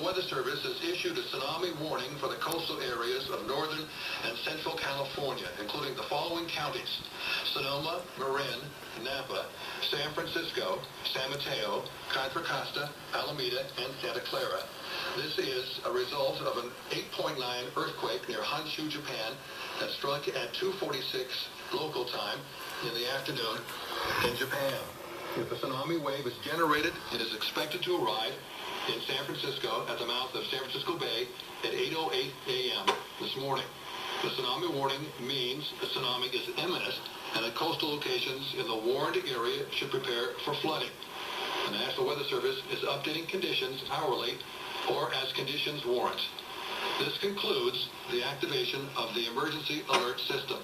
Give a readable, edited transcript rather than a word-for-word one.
Weather Service has issued a tsunami warning for the coastal areas of northern and central California, including the following counties: Sonoma, Marin, Napa, San Francisco, San Mateo, Contra Costa, Alameda, and Santa Clara. This is a result of an 8.9 earthquake near Honshu, Japan, that struck at 2:46 local time in the afternoon in Japan. If a tsunami wave is generated, it is expected to arrive in San Francisco at the mouth of San Francisco Bay at 8:08 a.m. this morning. The tsunami warning means a tsunami is imminent, and that coastal locations in the warned area should prepare for flooding. The National Weather Service is updating conditions hourly or as conditions warrant. This concludes the activation of the emergency alert system.